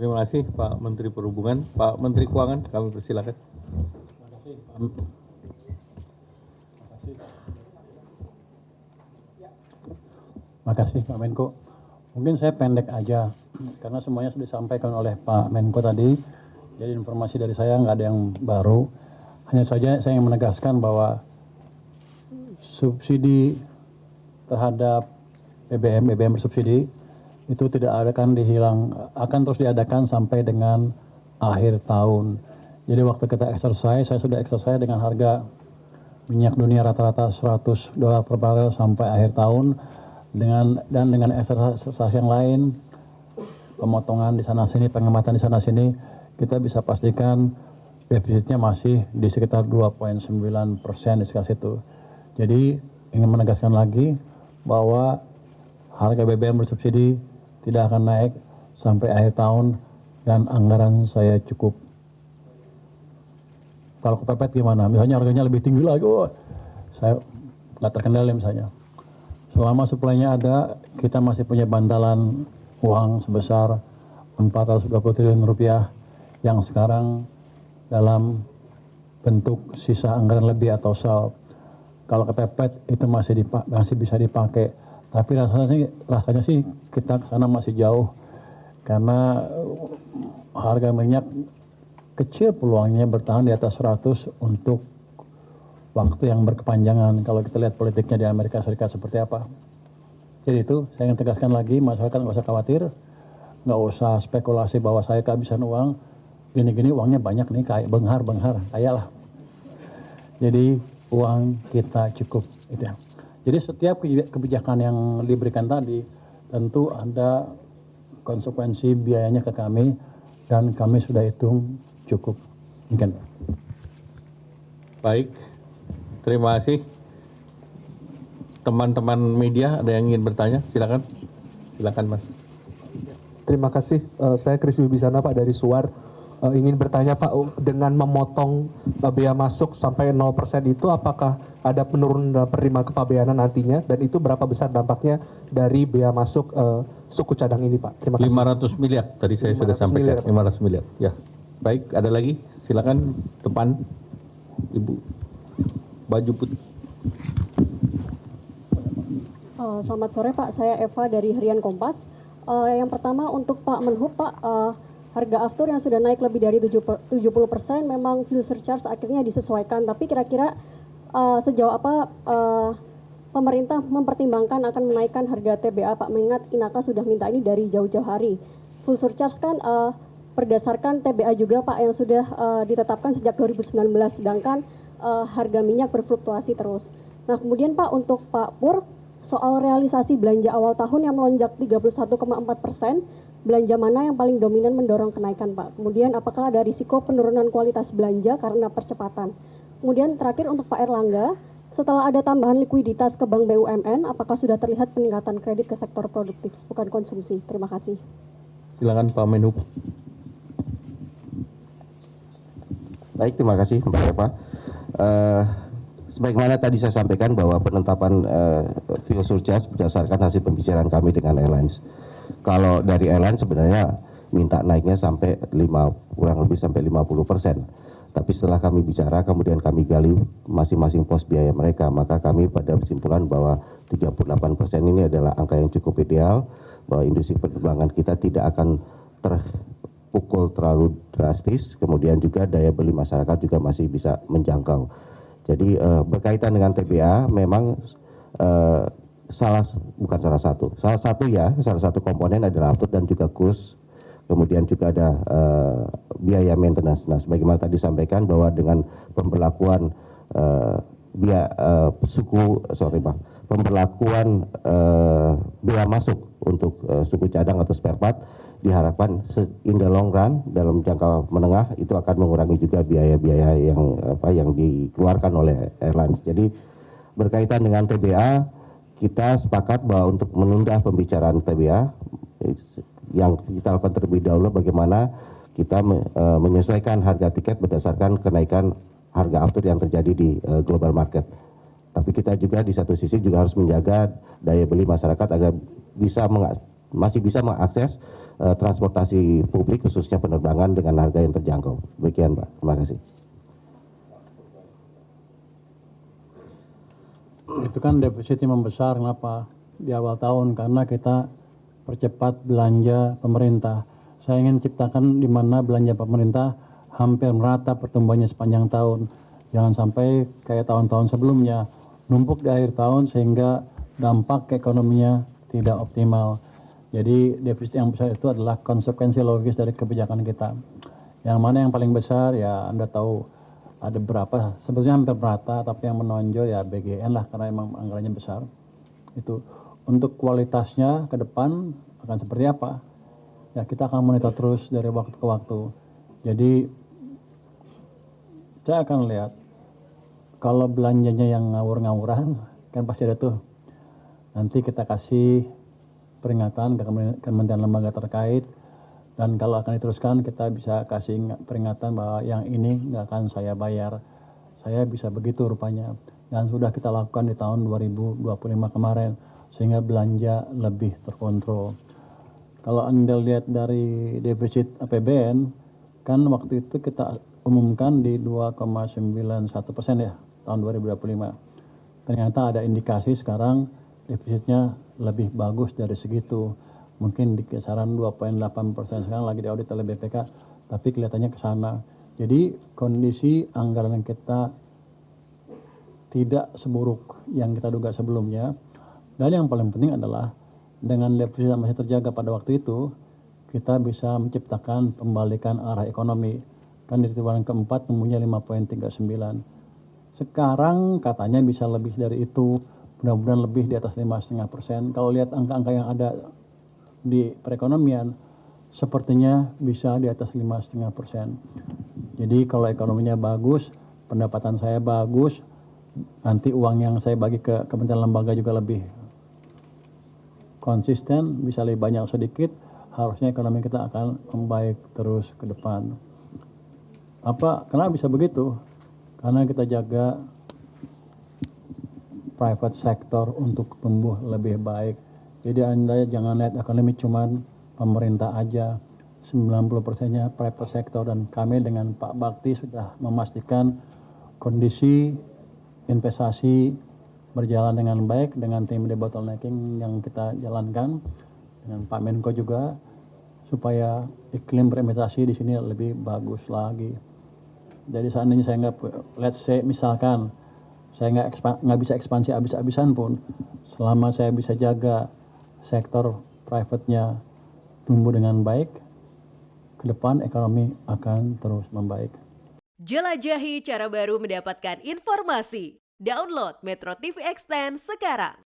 Terima kasih Pak Menteri Perhubungan. Pak Menteri Keuangan, kami persilakan. Terima kasih Pak Menko. Mungkin saya pendek aja, karena semuanya sudah disampaikan oleh Pak Menko tadi. Jadi informasi dari saya nggak ada yang baru. Hanya saja saya ingin menegaskan bahwa subsidi terhadap BBM bersubsidi itu tidak akan terus diadakan sampai dengan akhir tahun. Jadi waktu kita exercise, saya sudah exercise dengan harga minyak dunia rata-rata $100 per barel sampai akhir tahun, dengan exercise yang lain, pemotongan di sana sini, pengamatan di sana sini, kita bisa pastikan defisitnya masih di sekitar 2,9% di sekitar situ. Jadi ingin menegaskan lagi bahwa harga BBM bersubsidi tidak akan naik sampai akhir tahun dan anggaran saya cukup. Kalau kepepet gimana? Misalnya harganya lebih tinggi lagi, saya nggak terkendali misalnya. Selama suplainya ada, kita masih punya bantalan uang sebesar 420 triliun rupiah yang sekarang dalam bentuk sisa anggaran lebih atau saldo. Kalau kepepet itu masih bisa dipakai. Tapi rasanya sih kita ke sana masih jauh, karena harga minyak kecil peluangnya bertahan di atas 100 untuk waktu yang berkepanjangan. Kalau kita lihat politiknya di Amerika Serikat seperti apa. Jadi itu saya ingin tegaskan lagi, masyarakat nggak usah khawatir, nggak usah spekulasi bahwa saya kehabisan uang. Gini-gini uangnya banyak nih, kayak benghar, kaya lah. Jadi uang kita cukup itu ya. Jadi setiap kebijakan yang diberikan tadi tentu ada konsekuensi biayanya ke kami dan kami sudah hitung cukup. Mungkin. Baik, terima kasih. Teman-teman media ada yang ingin bertanya? Silakan. Silakan Mas. Terima kasih. Saya Kris Wibisana Pak dari Suar. Ingin bertanya Pak, dengan memotong bea masuk sampai 0% itu apakah ada penurunan dalam penerima kepabeanan nantinya, dan itu berapa besar dampaknya dari bea masuk suku cadang ini Pak? Terima kasih. 500 miliar tadi saya sudah sampaikan. 500 miliar. Ya. Baik, ada lagi? Silakan depan Ibu baju putih. Selamat sore Pak, saya Eva dari Harian Kompas. Yang pertama untuk Pak Menhub Pak, harga aftur yang sudah naik lebih dari 70% memang fuel surcharge akhirnya disesuaikan. Tapi kira-kira sejauh apa pemerintah mempertimbangkan akan menaikkan harga TBA Pak? Mengingat Inaka sudah minta ini dari jauh-jauh hari. Fuel surcharge kan berdasarkan TBA juga Pak yang sudah ditetapkan sejak 2019, sedangkan harga minyak berfluktuasi terus. Nah kemudian Pak untuk Pak Pur, soal realisasi belanja awal tahun yang melonjak 31,4%, belanja mana yang paling dominan mendorong kenaikan Pak? Kemudian apakah ada risiko penurunan kualitas belanja karena percepatan? Kemudian terakhir untuk Pak Erlangga, setelah ada tambahan likuiditas ke Bank BUMN, apakah sudah terlihat peningkatan kredit ke sektor produktif, bukan konsumsi? Terima kasih. Silakan Pak Menhub. Baik, terima kasih Mbak Eva. Sebagaimana tadi saya sampaikan bahwa penetapan fuel surcharge berdasarkan hasil pembicaraan kami dengan airlines. Kalau dari airlines sebenarnya minta naiknya sampai kurang lebih sampai 50%. Tapi setelah kami bicara, kemudian kami gali masing-masing pos biaya mereka, maka kami pada kesimpulan bahwa 38% ini adalah angka yang cukup ideal, bahwa industri penerbangan kita tidak akan terpukul terlalu drastis, kemudian juga daya beli masyarakat juga masih bisa menjangkau. Jadi berkaitan dengan TBA memang salah satu komponen adalah aftur dan juga kurs, kemudian juga ada biaya maintenance. Nah, sebagaimana tadi disampaikan bahwa dengan pemberlakuan pemberlakuan bea masuk untuk suku cadang atau spare part, diharapkan in the long run dalam jangka menengah itu akan mengurangi juga biaya-biaya yang dikeluarkan oleh airlines. Jadi berkaitan dengan TBA, kita sepakat bahwa untuk menunda pembicaraan TBA yang kita lakukan terlebih dahulu bagaimana kita menyesuaikan harga tiket berdasarkan kenaikan harga aftur yang terjadi di global market. Tapi kita juga di satu sisi juga harus menjaga daya beli masyarakat agar bisa masih bisa mengakses transportasi publik khususnya penerbangan dengan harga yang terjangkau. Demikian Pak, terima kasih. Itu kan defisitnya membesar, kenapa? Di awal tahun, karena kita percepat belanja pemerintah. Saya ingin ciptakan di mana belanja pemerintah hampir merata pertumbuhannya sepanjang tahun. Jangan sampai kayak tahun-tahun sebelumnya, numpuk di akhir tahun sehingga dampak ke ekonominya tidak optimal. Jadi defisit yang besar itu adalah konsekuensi logis dari kebijakan kita. Yang mana yang paling besar ya Anda tahu ada berapa, sebetulnya hampir merata, tapi yang menonjol ya BGN lah karena emang anggarannya besar. Itu untuk kualitasnya ke depan akan seperti apa? Ya kita akan monitor terus dari waktu ke waktu. Jadi saya akan lihat kalau belanjanya yang ngawur-ngawuran kan pasti ada tuh. Nanti kita kasih peringatan ke kementerian lembaga terkait, dan kalau akan diteruskan kita bisa kasih peringatan bahwa yang ini nggak akan saya bayar. Saya bisa begitu rupanya. Dan sudah kita lakukan di tahun 2025 kemarin sehingga belanja lebih terkontrol. Kalau Anda lihat dari defisit APBN kan waktu itu kita umumkan di 2,91% ya tahun 2025. Ternyata ada indikasi sekarang defisitnya lebih bagus dari segitu. Mungkin di kisaran 2,8%, sekarang lagi diaudit oleh BPK, tapi kelihatannya ke sana. Jadi kondisi anggaran kita tidak seburuk yang kita duga sebelumnya. Dan yang paling penting adalah dengan defisit yang masih terjaga pada waktu itu, kita bisa menciptakan pembalikan arah ekonomi. Kan di triwulan keempat tumbuhnya 5,39. Sekarang katanya bisa lebih dari itu, mudah-mudahan lebih di atas 5,5%. Kalau lihat angka-angka yang ada di perekonomian, sepertinya bisa di atas 5,5%. Jadi kalau ekonominya bagus, pendapatan saya bagus, nanti uang yang saya bagi ke kementerian lembaga juga lebih konsisten, bisa lebih banyak sedikit, harusnya ekonomi kita akan membaik terus ke depan. Kenapa bisa begitu? Karena kita jaga private sector untuk tumbuh lebih baik. Jadi Anda jangan lihat ekonomi cuman pemerintah aja. 90%-nya private sector, dan kami dengan Pak Bakti sudah memastikan kondisi investasi berjalan dengan baik dengan tim debottlenecking yang kita jalankan dengan Pak Menko juga, supaya iklim berinvestasi di sini lebih bagus lagi. Jadi seandainya saya nggak, let's say misalkan saya nggak bisa ekspansi habis-habisan pun, selama saya bisa jaga sektor private-nya tumbuh dengan baik, ke depan ekonomi akan terus membaik. Jelajahi cara baru mendapatkan informasi. Download Metro TV Extend sekarang.